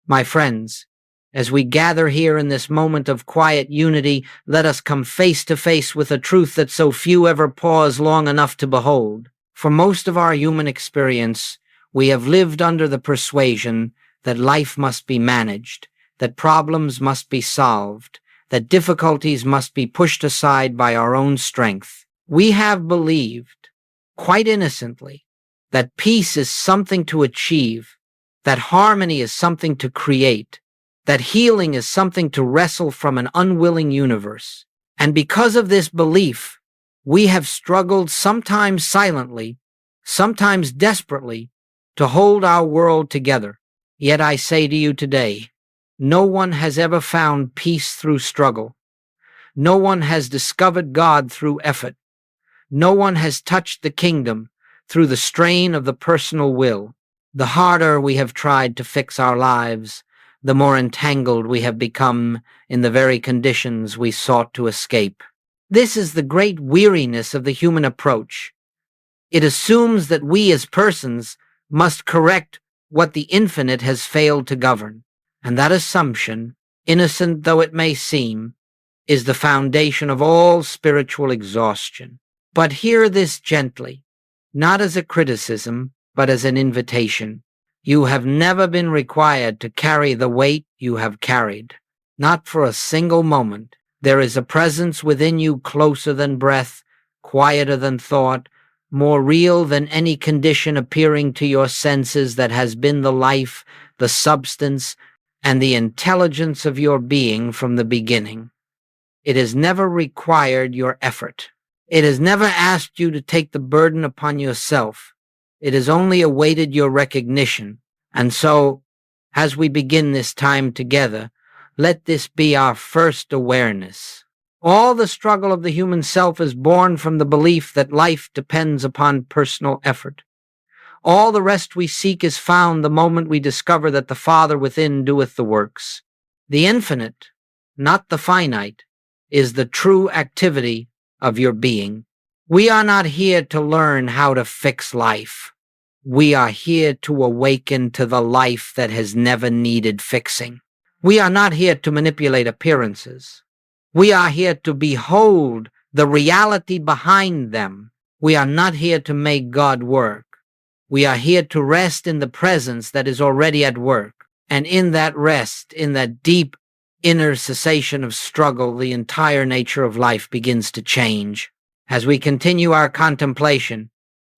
My friends, as we gather here in this moment of quiet unity, let us come face to face with a truth that so few ever pause long enough to behold. For most of our human experience, we have lived under the persuasion that life must be managed, that problems must be solved, that difficulties must be pushed aside by our own strength. We have believed, quite innocently, that peace is something to achieve, that harmony is something to create, that healing is something to wrestle from an unwilling universe. And because of this belief, we have struggled, sometimes silently, sometimes desperately, to hold our world together. Yet I say to you today, no one has ever found peace through struggle. No one has discovered God through effort. No one has touched the kingdom through the strain of the personal will. The harder we have tried to fix our lives, the more entangled we have become in the very conditions we sought to escape. This is the great weariness of the human approach. It assumes that we as persons must correct what the infinite has failed to govern. And that assumption, innocent though it may seem, is the foundation of all spiritual exhaustion. But hear this gently, not as a criticism, but as an invitation. You have never been required to carry the weight you have carried. Not for a single moment. There is a presence within you closer than breath, quieter than thought, more real than any condition appearing to your senses that has been the life, the substance, and the intelligence of your being from the beginning. It has never required your effort. It has never asked you to take the burden upon yourself. It has only awaited your recognition. And so, as we begin this time together, let this be our first awareness. All the struggle of the human self is born from the belief that life depends upon personal effort. All the rest we seek is found the moment we discover that the Father within doeth the works. The infinite, not the finite, is the true activity of your being. We are not here to learn how to fix life. We are here to awaken to the life that has never needed fixing. We are not here to manipulate appearances. We are here to behold the reality behind them. We are not here to make God work. We are here to rest in the presence that is already at work. And in that rest, in that deep inner cessation of struggle, the entire nature of life begins to change. As we continue our contemplation,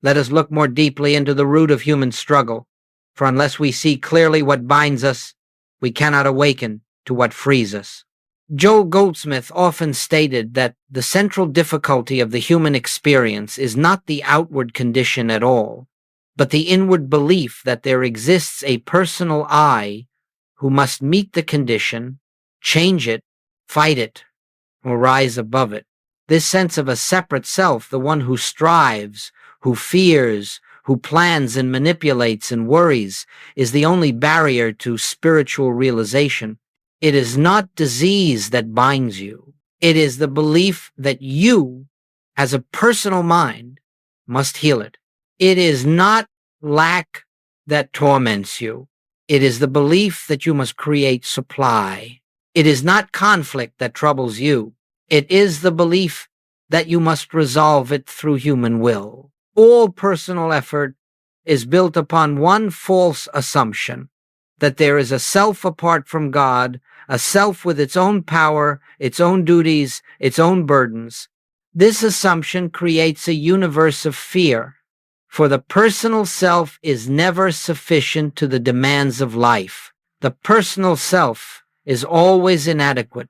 let us look more deeply into the root of human struggle. For unless we see clearly what binds us, we cannot awaken to what frees us. Joel Goldsmith often stated that the central difficulty of the human experience is not the outward condition at all, but the inward belief that there exists a personal I who must meet the condition, change it, fight it, or rise above it. This sense of a separate self, the one who strives, who fears, who plans and manipulates and worries, is the only barrier to spiritual realization. It is not disease that binds you. It is the belief that you, as a personal mind, must heal it. It is not lack that torments you. It is the belief that you must create supply. It is not conflict that troubles you. It is the belief that you must resolve it through human will. All personal effort is built upon one false assumption, that there is a self apart from God, a self with its own power, its own duties, its own burdens. This assumption creates a universe of fear, for the personal self is never sufficient to the demands of life. The personal self is always inadequate,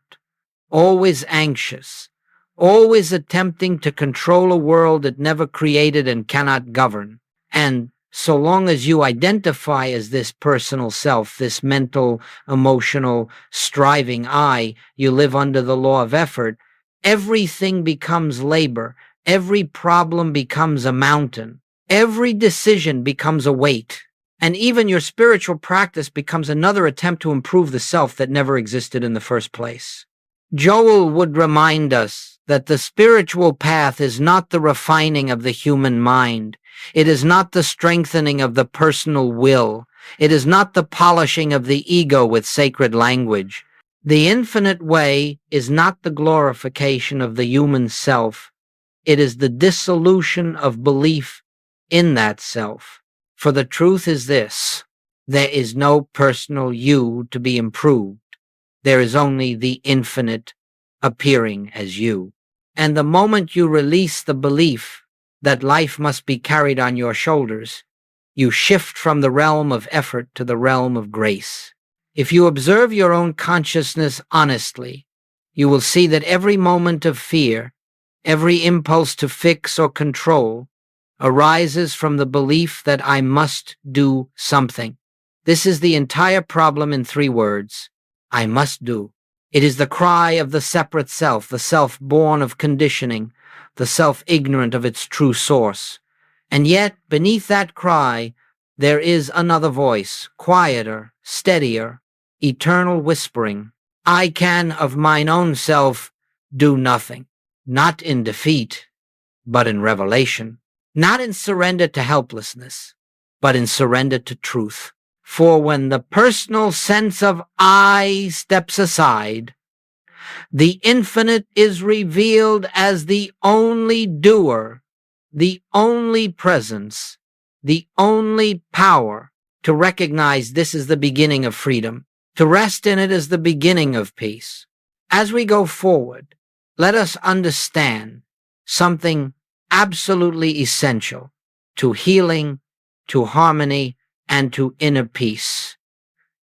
always anxious, always attempting to control a world it never created and cannot govern. And so long as you identify as this personal self, this mental, emotional, striving I, you live under the law of effort, everything becomes labor, every problem becomes a mountain, every decision becomes a weight, and even your spiritual practice becomes another attempt to improve the self that never existed in the first place. Joel would remind us that the spiritual path is not the refining of the human mind. It is not the strengthening of the personal will, It is not the polishing of the ego with sacred language. The infinite way is not the glorification of the human self. It is the dissolution of belief in that self. For the truth is this: there is no personal you to be improved. There is only the infinite appearing as you. And the moment you release the belief that life must be carried on your shoulders, you shift from the realm of effort to the realm of grace. If you observe your own consciousness honestly, you will see that every moment of fear, every impulse to fix or control, arises from the belief that I must do something. This is the entire problem in 3 words: I must do. It is the cry of the separate self, the self born of conditioning, the self ignorant of its true source. And yet, beneath that cry, there is another voice, quieter, steadier, eternal whispering. I can of mine own self do nothing, not in defeat, but in revelation, not in surrender to helplessness, but in surrender to truth. For when the personal sense of I steps aside, the infinite is revealed as the only doer, the only presence, the only power. To recognize this is the beginning of freedom. To rest in it is the beginning of peace. As we go forward, let us understand something absolutely essential to healing, to harmony, and to inner peace.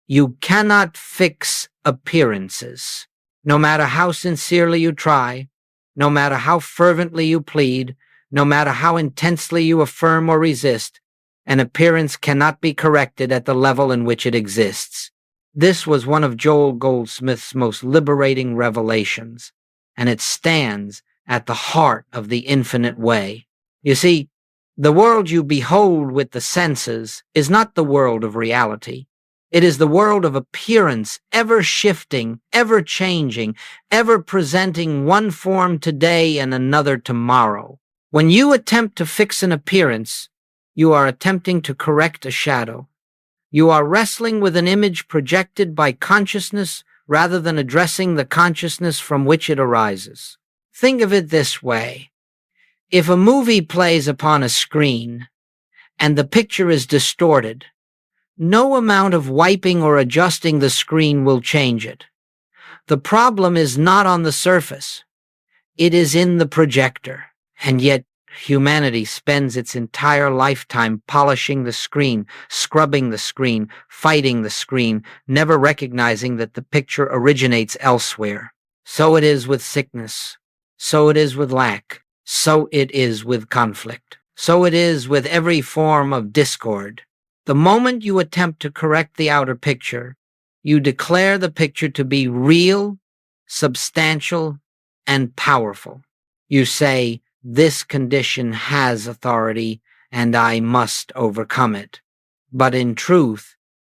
You cannot fix appearances. No matter how sincerely you try, no matter how fervently you plead, no matter how intensely you affirm or resist, an appearance cannot be corrected at the level in which it exists. This was one of Joel Goldsmith's most liberating revelations, and it stands at the heart of the infinite way. You see, the world you behold with the senses is not the world of reality. It is the world of appearance, ever shifting, ever changing, ever presenting one form today and another tomorrow. When you attempt to fix an appearance, you are attempting to correct a shadow. You are wrestling with an image projected by consciousness rather than addressing the consciousness from which it arises. Think of it this way. If a movie plays upon a screen and the picture is distorted, no amount of wiping or adjusting the screen will change it. The problem is not on the surface. It is in the projector. And yet, humanity spends its entire lifetime polishing the screen, scrubbing the screen, fighting the screen, never recognizing that the picture originates elsewhere. So it is with sickness. So it is with lack. So it is with conflict. So it is with every form of discord. The moment you attempt to correct the outer picture, you declare the picture to be real, substantial, and powerful. You say, this condition has authority, and I must overcome it. But in truth,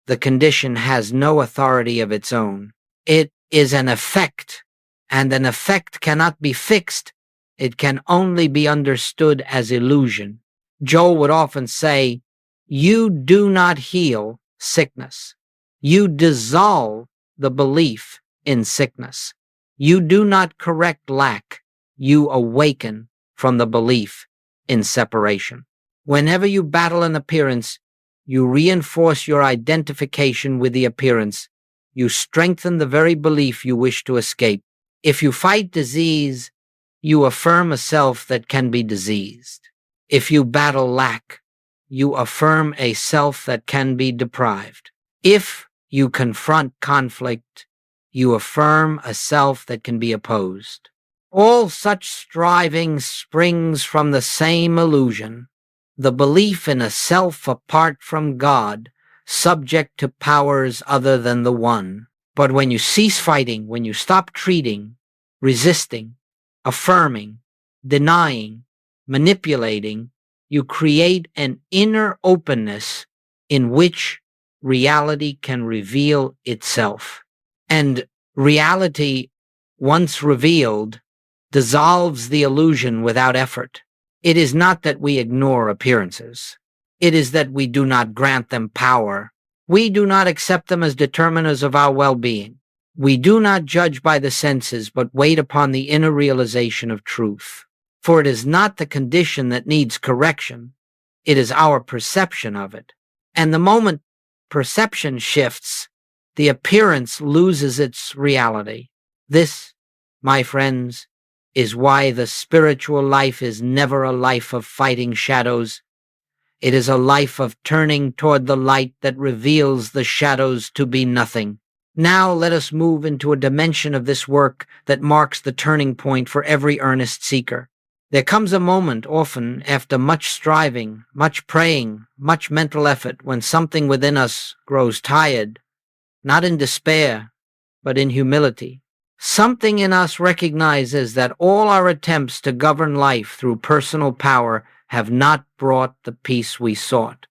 the condition has no authority of its own. It is an effect, and an effect cannot be fixed. It can only be understood as illusion. Joel would often say, you do not heal sickness. You dissolve the belief in sickness. You do not correct lack. You awaken from the belief in separation. Whenever you battle an appearance, you reinforce your identification with the appearance. You strengthen the very belief you wish to escape. If you fight disease, you affirm a self that can be diseased. If you battle lack, you affirm a self that can be deprived. If you confront conflict, you affirm a self that can be opposed. All such striving springs from the same illusion, the belief in a self apart from God, subject to powers other than the One. But when you cease fighting, when you stop treating, resisting, affirming, denying, manipulating, you create an inner openness in which reality can reveal itself. And reality, once revealed, dissolves the illusion without effort. It is not that we ignore appearances. It is that we do not grant them power We do not accept them as determiners of our well-being. We do not judge by the senses, but wait upon the inner realization of truth. For it is not the condition that needs correction, it is our perception of it. And the moment perception shifts, the appearance loses its reality. This, my friends, is why the spiritual life is never a life of fighting shadows. It is a life of turning toward the light that reveals the shadows to be nothing. Now let us move into a dimension of this work that marks the turning point for every earnest seeker. There comes a moment, often after much striving, much praying, much mental effort, when something within us grows tired, not in despair, but in humility. Something in us recognizes that all our attempts to govern life through personal power have not brought the peace we sought.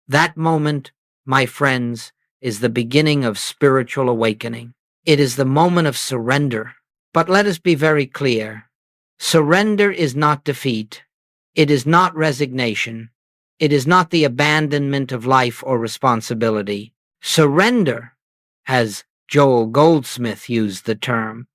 That moment, my friends, is the beginning of spiritual awakening. It is the moment of surrender. But let us be very clear. Surrender is not defeat. It is not resignation. It is not the abandonment of life or responsibility. Surrender, as Joel Goldsmith used the term,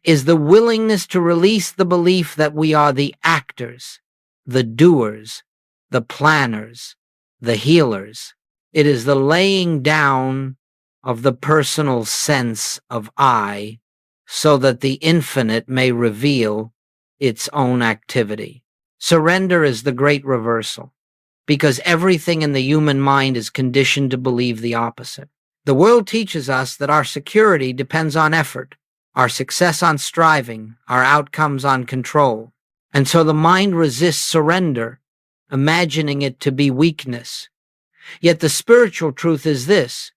is the willingness to release the belief that we are the actors, the doers, the planners, the healers. It is the laying down of the personal sense of I, so that the infinite may reveal its own activity. Surrender is the great reversal, because everything in the human mind is conditioned to believe the opposite. The world teaches us that our security depends on effort, our success on striving, our outcomes on control. And so the mind resists surrender, imagining it to be weakness. Yet the spiritual truth is this: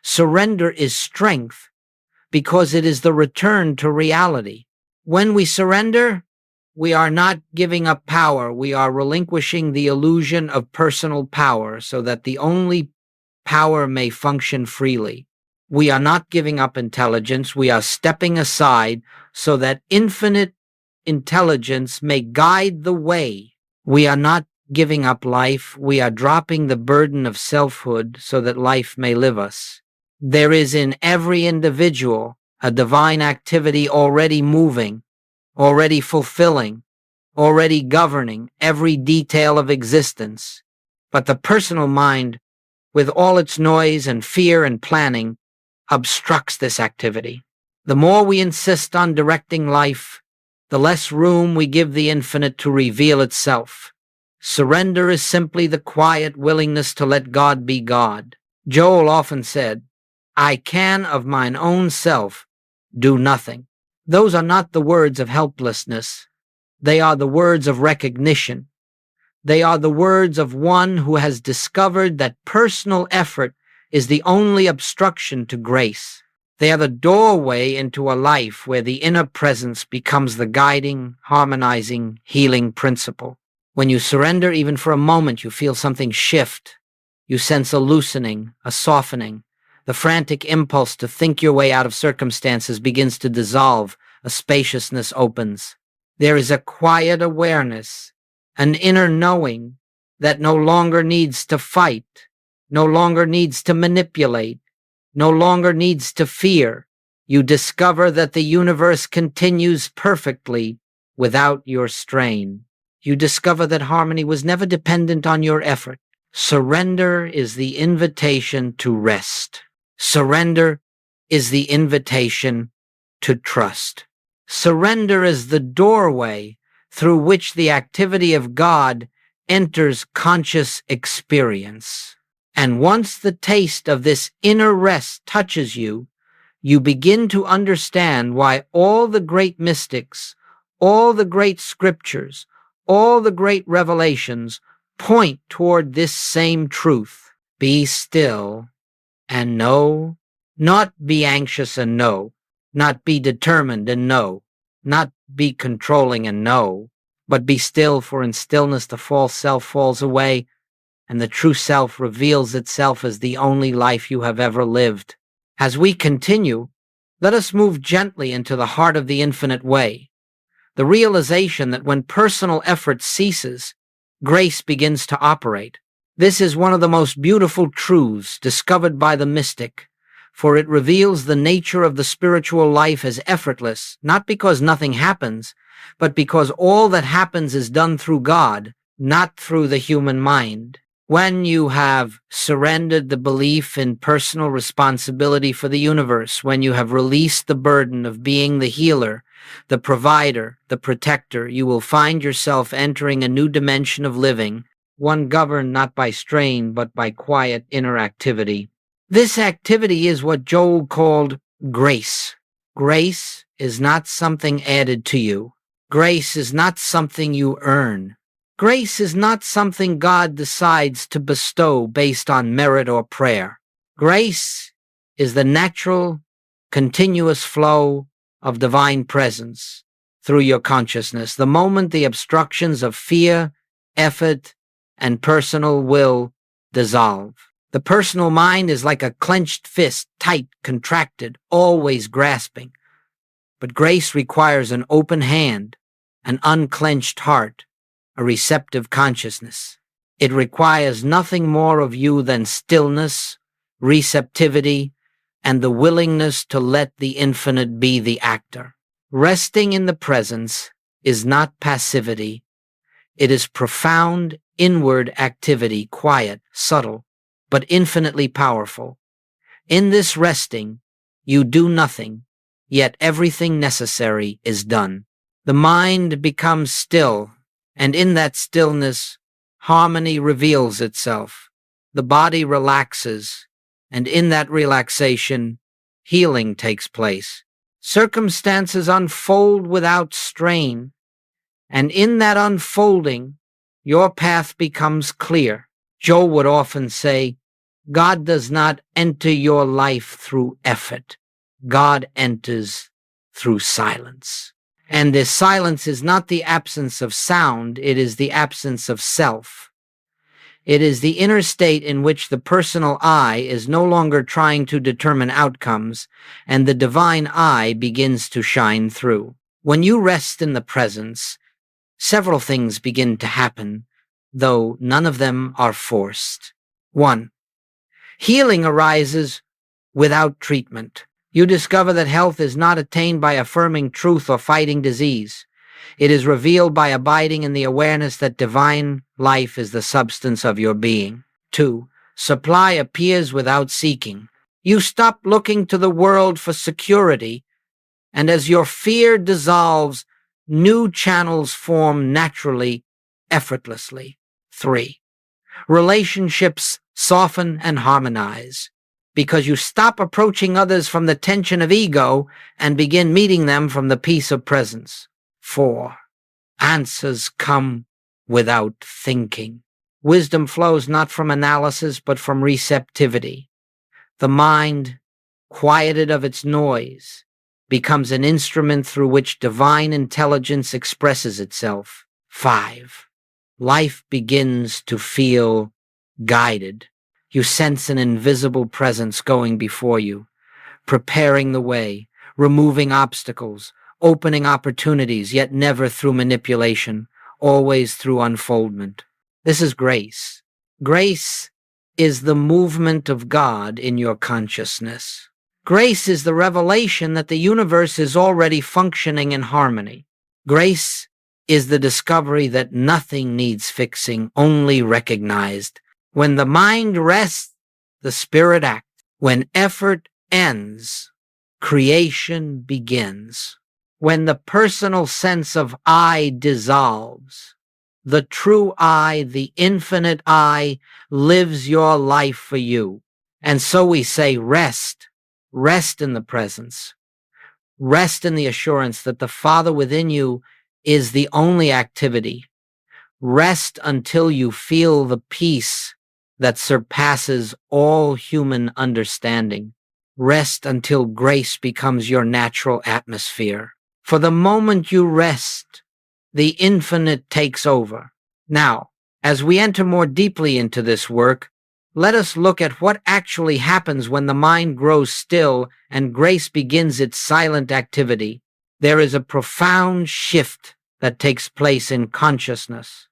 surrender is strength, because it is the return to reality. When we surrender, we are not giving up power. We are relinquishing the illusion of personal power so that the only power may function freely. We are not giving up intelligence. We are stepping aside so that infinite intelligence may guide the way. We are not giving up life. We are dropping the burden of selfhood so that life may live us. There is in every individual a divine activity already moving, already fulfilling, already governing every detail of existence. But the personal mind, with all its noise and fear and planning, obstructs this activity. The more we insist on directing life, the less room we give the infinite to reveal itself. Surrender is simply the quiet willingness to let God be God. Joel often said, "I can of mine own self do nothing." Those are not the words of helplessness. They are the words of recognition. They are the words of one who has discovered that personal effort is the only obstruction to grace. They are the doorway into a life where the inner presence becomes the guiding, harmonizing, healing principle. When you surrender even for a moment, you feel something shift. You sense a loosening, a softening. The frantic impulse to think your way out of circumstances begins to dissolve. A spaciousness opens. There is a quiet awareness, an inner knowing that no longer needs to fight, no longer needs to manipulate, no longer needs to fear. You discover that the universe continues perfectly without your strain. You discover that harmony was never dependent on your effort. Surrender is the invitation to rest. Surrender is the invitation to trust. Surrender is the doorway through which the activity of God enters conscious experience. And once the taste of this inner rest touches you, you begin to understand why all the great mystics, all the great scriptures, all the great revelations point toward this same truth. Be still and know, not be anxious and know, not be determined and know, not be controlling and know, but be still, for in stillness the false self falls away, and the true self reveals itself as the only life you have ever lived. As we continue, let us move gently into the heart of the infinite way, the realization that when personal effort ceases, grace begins to operate. This is one of the most beautiful truths discovered by the mystic, for it reveals the nature of the spiritual life as effortless, not because nothing happens, but because all that happens is done through God, not through the human mind. When you have surrendered the belief in personal responsibility for the universe, when you have released the burden of being the healer, the provider, the protector, you will find yourself entering a new dimension of living, one governed not by strain but by quiet inner activity. This activity is what Joel called grace. Grace is not something added to you. Grace is not something you earn. Grace is not something God decides to bestow based on merit or prayer. Grace is the natural, continuous flow of divine presence through your consciousness. The moment the obstructions of fear, effort, and personal will dissolve. The personal mind is like a clenched fist, tight, contracted, always grasping. But grace requires an open hand, an unclenched heart, a receptive consciousness. It requires nothing more of you than stillness, receptivity, and the willingness to let the infinite be the actor. Resting in the presence is not passivity. It is profound, inward activity, quiet, subtle, but infinitely powerful. In this resting, you do nothing, yet everything necessary is done. The mind becomes still, and in that stillness, harmony reveals itself. The body relaxes, and in that relaxation, healing takes place. Circumstances unfold without strain, and in that unfolding, your path becomes clear. Joe would often say, God does not enter your life through effort. God enters through silence. And this silence is not the absence of sound, it is the absence of self. It is the inner state in which the personal I is no longer trying to determine outcomes, and the divine I begins to shine through. When you rest in the presence, several things begin to happen, though none of them are forced. 1. Healing arises without treatment. You discover that health is not attained by affirming truth or fighting disease. It is revealed by abiding in the awareness that divine life is the substance of your being. 2. Supply appears without seeking. You stop looking to the world for security, and as your fear dissolves, new channels form naturally, effortlessly. 3. Relationships soften and harmonize, because you stop approaching others from the tension of ego and begin meeting them from the peace of presence. 4. Answers come without thinking. Wisdom flows not from analysis but from receptivity. The mind, quieted of its noise, becomes an instrument through which divine intelligence expresses itself. 5. Life begins to feel guided. You sense an invisible presence going before you, preparing the way, removing obstacles, opening opportunities, yet never through manipulation, always through unfoldment. This is grace. Grace is the movement of God in your consciousness. Grace is the revelation that the universe is already functioning in harmony. Grace is the discovery that nothing needs fixing, only recognized. When the mind rests, the spirit acts. When effort ends, creation begins. When the personal sense of I dissolves, the true I, the infinite I, lives your life for you. And so we say rest. Rest in the presence. Rest in the assurance that the Father within you is the only activity. Rest until you feel the peace that surpasses all human understanding. Rest until grace becomes your natural atmosphere. For the moment you rest, the infinite takes over. Now, as we enter more deeply into this work, let us look at what actually happens when the mind grows still and grace begins its silent activity. There is a profound shift that takes place in consciousness,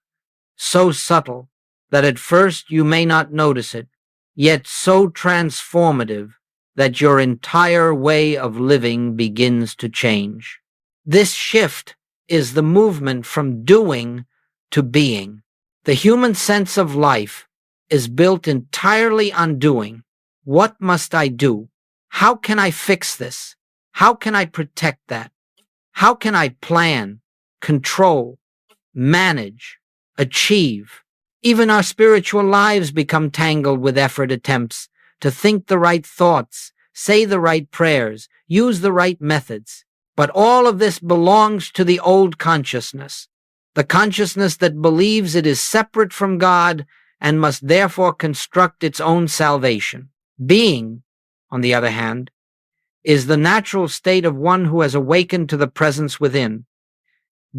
so subtle that at first you may not notice it, yet so transformative that your entire way of living begins to change. This shift is the movement from doing to being. The human sense of life is built entirely on doing. What must I do? How can I fix this? How can I protect that? How can I plan, control, manage, achieve? Even our spiritual lives become tangled with effort attempts to think the right thoughts, say the right prayers, use the right methods. But all of this belongs to the old consciousness, the consciousness that believes it is separate from God and must therefore construct its own salvation. Being, on the other hand, is the natural state of one who has awakened to the presence within.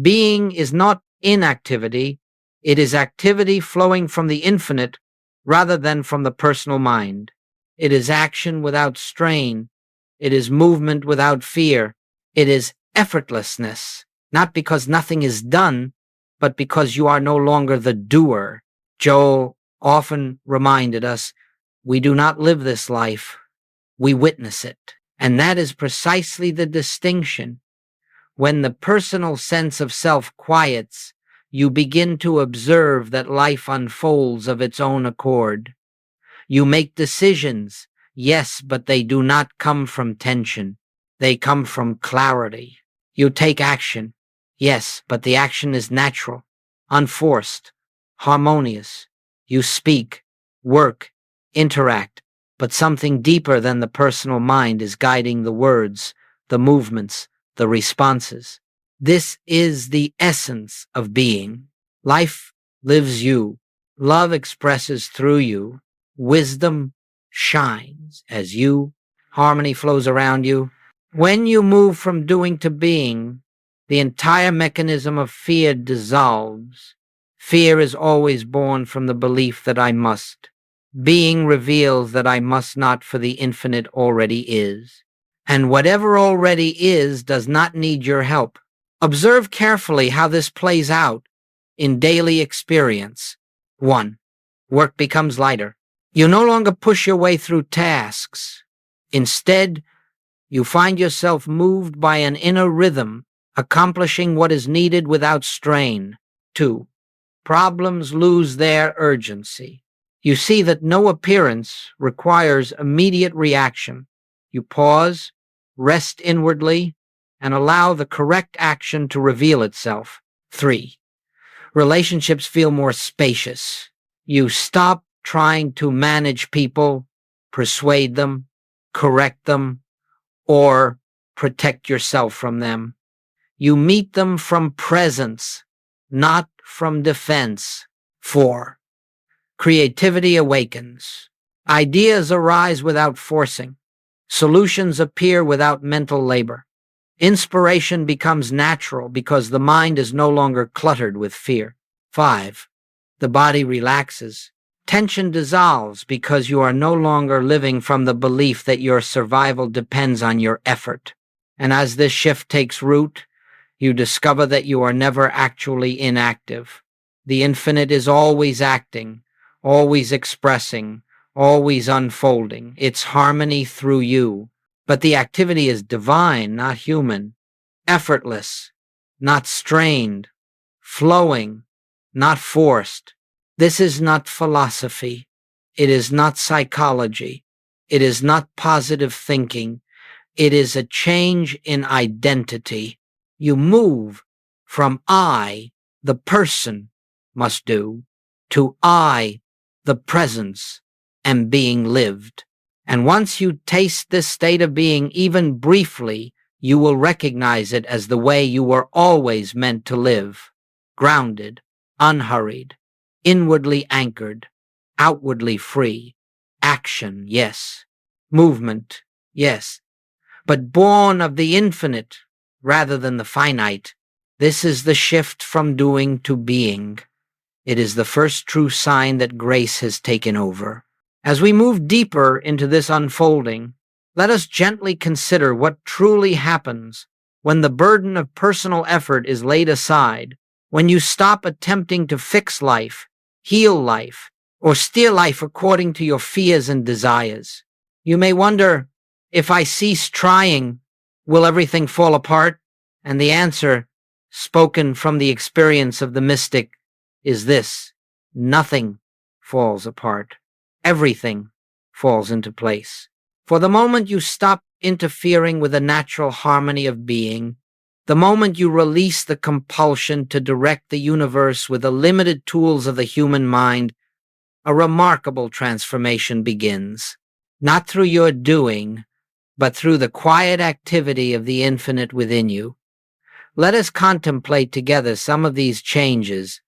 Being is not inactivity, it is activity flowing from the infinite rather than from the personal mind. It is action without strain. It is movement without fear. It is effortlessness, not because nothing is done, but because you are no longer the doer. Joel often reminded us, we do not live this life, we witness it. And that is precisely the distinction. When the personal sense of self quiets, you begin to observe that life unfolds of its own accord. You make decisions, yes, but they do not come from tension. They come from clarity. You take action, yes, but the action is natural, unforced, harmonious. You speak, work, interact, but something deeper than the personal mind is guiding the words, the movements, the responses. This is the essence of being. Life lives you. Love expresses through you. Wisdom shines as you. Harmony flows around you. When you move from doing to being, the entire mechanism of fear dissolves. Fear is always born from the belief that I must. Being reveals that I must not, for the infinite already is. And whatever already is does not need your help. Observe carefully how this plays out in daily experience. 1. Work becomes lighter. You no longer push your way through tasks. Instead, you find yourself moved by an inner rhythm, accomplishing what is needed without strain. 2. Problems lose their urgency. You see that no appearance requires immediate reaction. You pause, rest inwardly, and allow the correct action to reveal itself. 3. Relationships feel more spacious. You stop trying to manage people, persuade them, correct them, or protect yourself from them. You meet them from presence, not from defense. 4. Creativity awakens. Ideas arise without forcing. Solutions appear without mental labor. Inspiration becomes natural because the mind is no longer cluttered with fear. 5. The body relaxes. Tension dissolves because you are no longer living from the belief that your survival depends on your effort. And as this shift takes root, you discover that you are never actually inactive. The infinite is always acting, always expressing, always unfolding. It's harmony through you. But the activity is divine, not human. Effortless, not strained. Flowing, not forced. This is not philosophy. It is not psychology. It is not positive thinking. It is a change in identity. You move from I, the person, must do, to I, the presence, and being lived. And once you taste this state of being even briefly, you will recognize it as the way you were always meant to live. Grounded, unhurried, inwardly anchored, outwardly free. Action, yes. Movement, yes. But born of the infinite rather than the finite. This is the shift from doing to being. It is the first true sign that grace has taken over. As we move deeper into this unfolding, let us gently consider what truly happens when the burden of personal effort is laid aside, when you stop attempting to fix life, heal life, or steer life according to your fears and desires. You may wonder, if I cease trying, will everything fall apart? And the answer, spoken from the experience of the mystic, is this: nothing falls apart. Everything falls into place. For the moment you stop interfering with the natural harmony of being, the moment you release the compulsion to direct the universe with the limited tools of the human mind, a remarkable transformation begins. Not through your doing, but through the quiet activity of the infinite within you. Let us contemplate together some of these changes,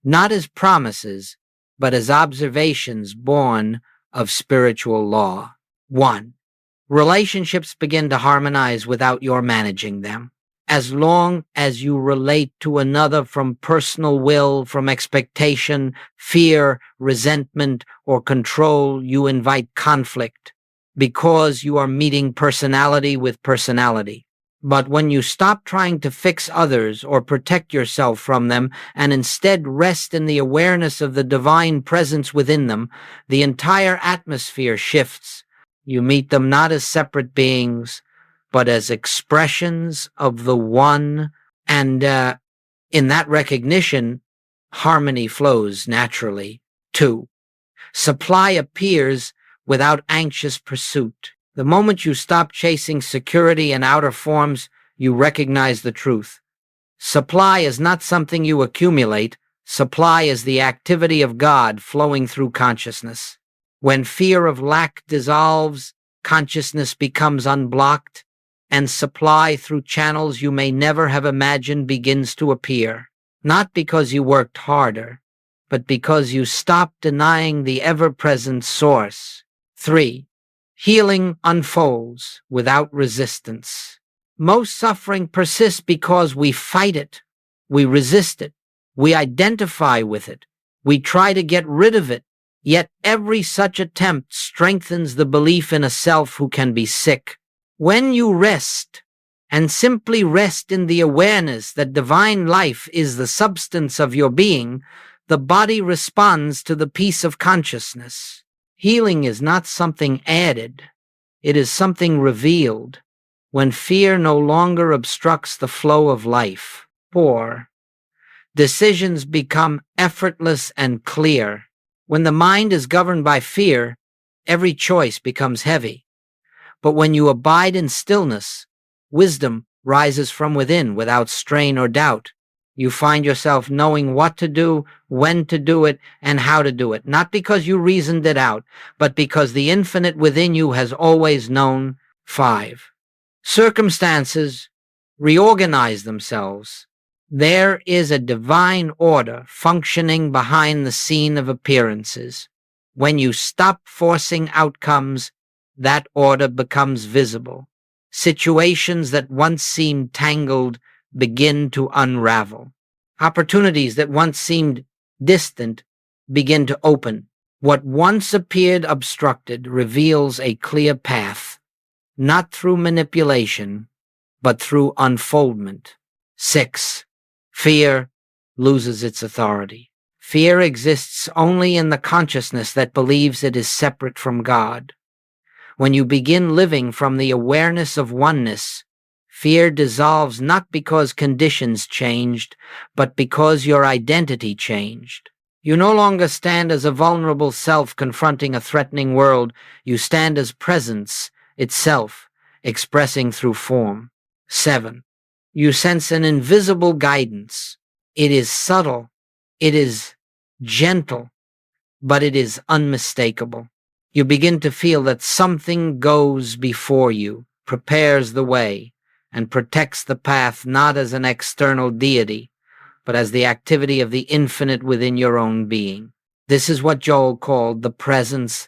not as promises, but as observations born of spiritual law. 1. Relationships begin to harmonize without your managing them. As long as you relate to another from personal will, from expectation, fear, resentment, or control, you invite conflict because you are meeting personality with personality. But when you stop trying to fix others or protect yourself from them and instead rest in the awareness of the divine presence within them, the entire atmosphere shifts. You meet them not as separate beings, but as expressions of the one, and in that recognition, harmony flows naturally. 2. Supply appears without anxious pursuit. The moment you stop chasing security and outer forms, you recognize the truth. Supply is not something you accumulate. Supply is the activity of God flowing through consciousness. When fear of lack dissolves, consciousness becomes unblocked, and supply through channels you may never have imagined begins to appear. Not because you worked harder, but because you stopped denying the ever-present source. 3. Healing unfolds without resistance. Most suffering persists because we fight it, we resist it, we identify with it, we try to get rid of it, yet every such attempt strengthens the belief in a self who can be sick. When you rest, and simply rest in the awareness that divine life is the substance of your being, the body responds to the peace of consciousness. Healing is not something added, it is something revealed, when fear no longer obstructs the flow of life. 4. Decisions become effortless and clear. When the mind is governed by fear, every choice becomes heavy. But when you abide in stillness, wisdom rises from within without strain or doubt. You find yourself knowing what to do, when to do it, and how to do it, not because you reasoned it out, but because the infinite within you has always known. 5. Circumstances reorganize themselves. There is a divine order functioning behind the scene of appearances. When you stop forcing outcomes, that order becomes visible. Situations that once seemed tangled begin to unravel. Opportunities that once seemed distant begin to open. What once appeared obstructed reveals a clear path, not through manipulation, but through unfoldment. 6. Fear loses its authority. Fear exists only in the consciousness that believes it is separate from God. When you begin living from the awareness of oneness, fear dissolves not because conditions changed, but because your identity changed. You no longer stand as a vulnerable self confronting a threatening world. You stand as presence itself, expressing through form. 7. You sense an invisible guidance. It is subtle, it is gentle, but it is unmistakable. You begin to feel that something goes before you, prepares the way, and protects the path not as an external deity, but as the activity of the infinite within your own being. This is what Joel called the presence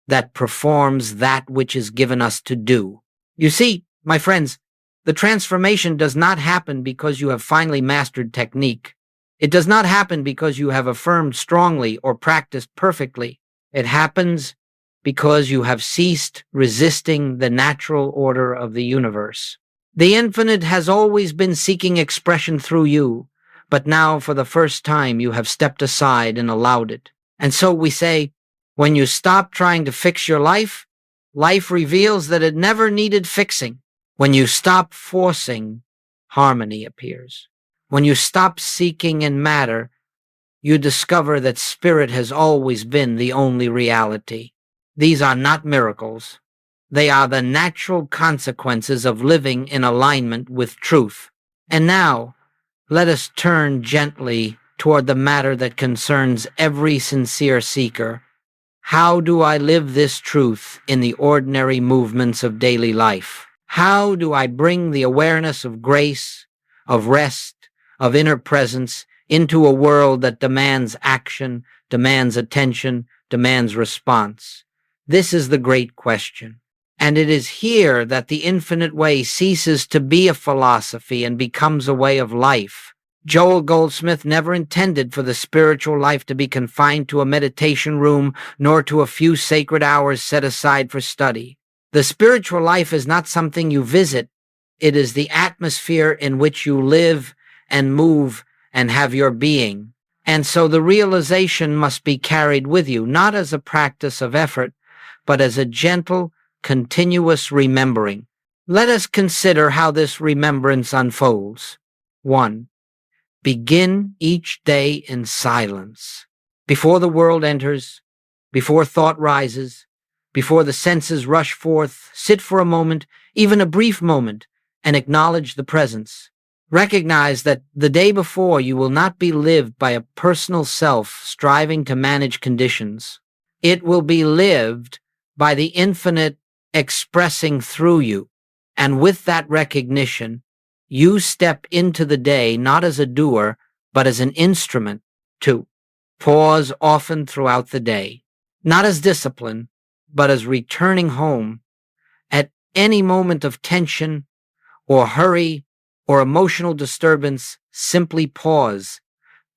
that performs that which is given us to do. You see, my friends, the transformation does not happen because you have finally mastered technique. It does not happen because you have affirmed strongly or practiced perfectly. It happens because you have ceased resisting the natural order of the universe. The infinite has always been seeking expression through you, but now for the first time you have stepped aside and allowed it. And so we say, when you stop trying to fix your life, life reveals that it never needed fixing. When you stop forcing, harmony appears. When you stop seeking in matter, you discover that spirit has always been the only reality. These are not miracles. They are the natural consequences of living in alignment with truth. And now, let us turn gently toward the matter that concerns every sincere seeker. How do I live this truth in the ordinary movements of daily life? How do I bring the awareness of grace, of rest, of inner presence into a world that demands action, demands attention, demands response? This is the great question. And it is here that the infinite way ceases to be a philosophy and becomes a way of life. Joel Goldsmith never intended for the spiritual life to be confined to a meditation room, nor to a few sacred hours set aside for study. The spiritual life is not something you visit. It is the atmosphere in which you live and move and have your being. And so the realization must be carried with you, not as a practice of effort, but as a gentle, continuous remembering. Let us consider how this remembrance unfolds. 1. Begin each day in silence. Before the world enters, before thought rises, before the senses rush forth, sit for a moment, even a brief moment, and acknowledge the presence. Recognize that the day before you will not be lived by a personal self striving to manage conditions. It will be lived by the infinite expressing through you. And with that recognition, you step into the day not as a doer, but as an instrument. 2. Pause often throughout the day, not as discipline, but as returning home. At any moment of tension or hurry or emotional disturbance, simply pause,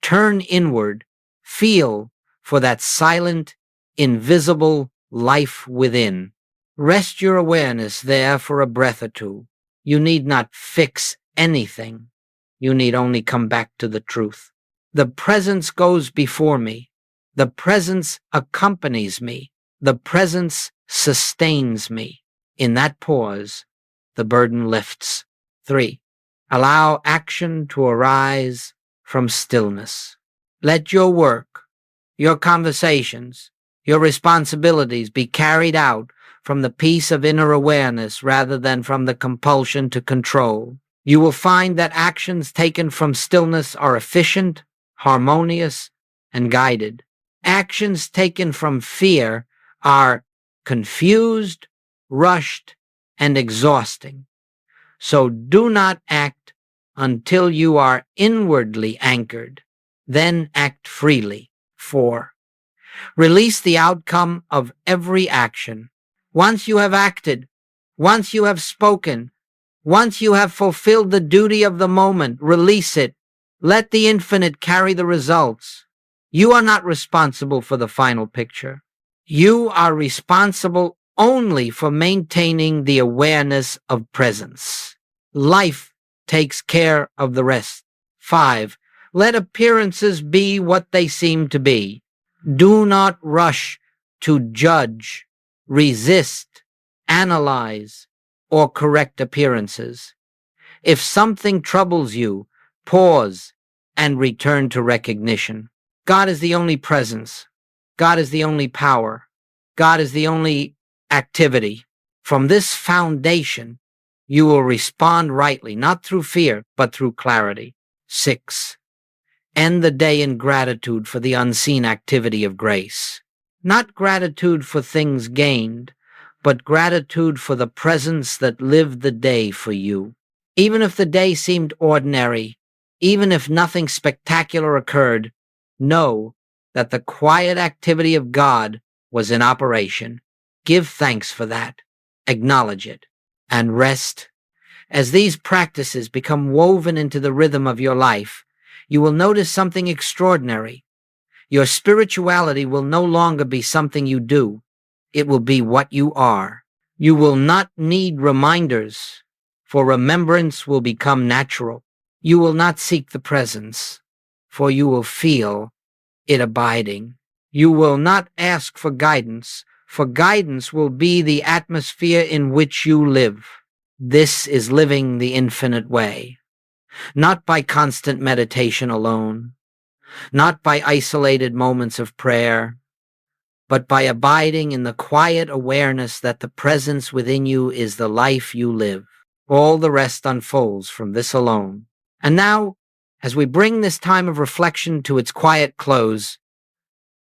turn inward, feel for that silent, invisible life within. Rest your awareness there for a breath or two. You need not fix anything. You need only come back to the truth. The presence goes before me. The presence accompanies me. The presence sustains me. In that pause, the burden lifts. 3. Allow action to arise from stillness. Let your work, your conversations, your responsibilities be carried out from the peace of inner awareness rather than from the compulsion to control. You will find that actions taken from stillness are efficient, harmonious, and guided. Actions taken from fear are confused, rushed, and exhausting. So do not act until you are inwardly anchored. Then act freely. 4. Release the outcome of every action. Once you have acted, once you have spoken, once you have fulfilled the duty of the moment, release it. Let the infinite carry the results. You are not responsible for the final picture. You are responsible only for maintaining the awareness of presence. Life takes care of the rest. 5. Let appearances be what they seem to be. Do not rush to judge, resist, analyze, or correct appearances. If something troubles you, pause and return to recognition. God is the only presence. God is the only power. God is the only activity. From this foundation, you will respond rightly, not through fear, but through clarity. 6. End the day in gratitude for the unseen activity of grace. Not gratitude for things gained, but gratitude for the presence that lived the day for you. Even if the day seemed ordinary, even if nothing spectacular occurred, know that the quiet activity of God was in operation. Give thanks for that. Acknowledge it. And rest. As these practices become woven into the rhythm of your life, you will notice something extraordinary. Your spirituality will no longer be something you do. It will be what you are. You will not need reminders, for remembrance will become natural. You will not seek the presence, for you will feel it abiding. You will not ask for guidance will be the atmosphere in which you live. This is living the infinite way, not by constant meditation alone, not by isolated moments of prayer, but by abiding in the quiet awareness that the presence within you is the life you live. All the rest unfolds from this alone. And now, as we bring this time of reflection to its quiet close,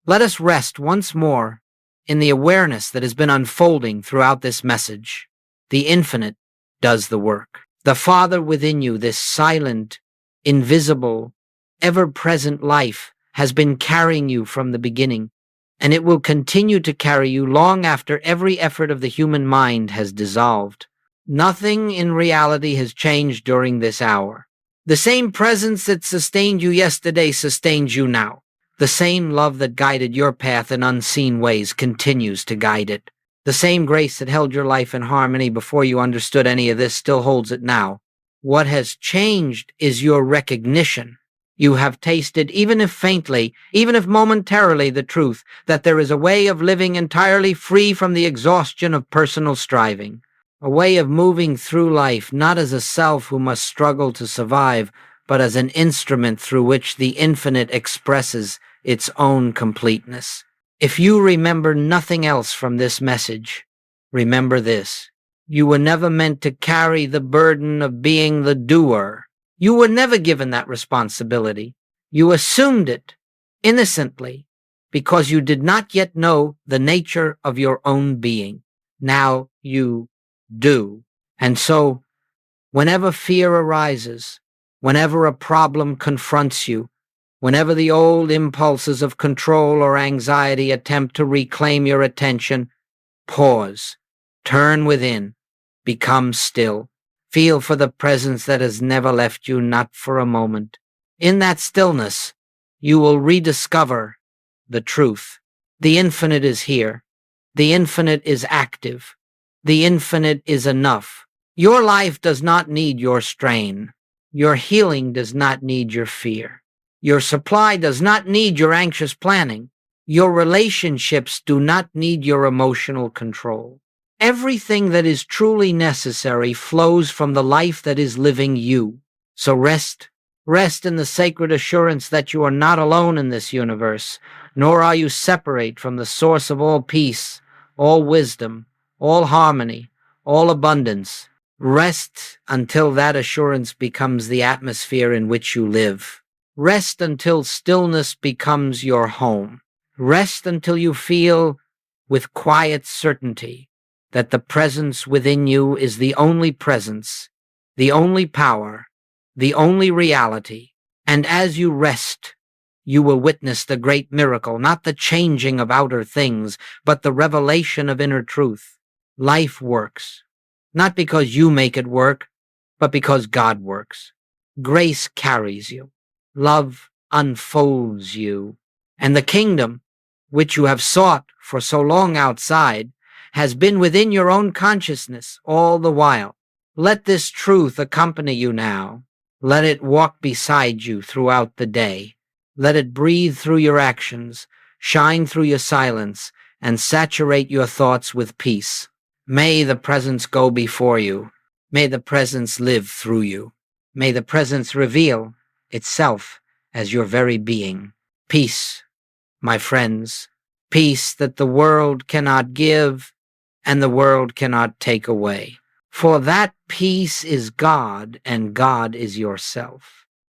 let us rest once more in the awareness that has been unfolding throughout this message. The infinite does the work. The Father within you, this silent, invisible, ever-present life, has been carrying you from the beginning, and it will continue to carry you long after every effort of the human mind has dissolved. Nothing in reality has changed during this hour. The same presence that sustained you yesterday sustains you now. The same love that guided your path in unseen ways continues to guide it. The same grace that held your life in harmony before you understood any of this still holds it now. What has changed is your recognition. You have tasted, even if faintly, even if momentarily, the truth that there is a way of living entirely free from the exhaustion of personal striving. A way of moving through life not as a self who must struggle to survive, but as an instrument through which the infinite expresses its own completeness. If you remember nothing else from this message, remember this. You were never meant to carry the burden of being the doer. You were never given that responsibility. You assumed it, innocently, because you did not yet know the nature of your own being. Now you do. And so, whenever fear arises, whenever a problem confronts you, whenever the old impulses of control or anxiety attempt to reclaim your attention, pause, turn within, become still. Feel for the presence that has never left you, not for a moment. In that stillness, you will rediscover the truth. The infinite is here. The infinite is active. The infinite is enough. Your life does not need your strain. Your healing does not need your fear. Your supply does not need your anxious planning. Your relationships do not need your emotional control. Everything that is truly necessary flows from the life that is living you. So rest in the sacred assurance that you are not alone in this universe, nor are you separate from the source of all peace, all wisdom, all harmony, all abundance. Rest until that assurance becomes the atmosphere in which you live. Rest until stillness becomes your home. Rest until you feel with quiet certainty that the presence within you is the only presence, the only power, the only reality. And as you rest, you will witness the great miracle, not the changing of outer things, but the revelation of inner truth. Life works, not because you make it work, but because God works. Grace carries you. Love unfolds you. And the kingdom, which you have sought for so long outside, has been within your own consciousness all the while. Let this truth accompany you now. Let it walk beside you throughout the day. Let it breathe through your actions, shine through your silence, and saturate your thoughts with peace. May the presence go before you. May the presence live through you. May the presence reveal itself as your very being. Peace, my friends. Peace that the world cannot give and the world cannot take away. For that peace is God, and God is yourself.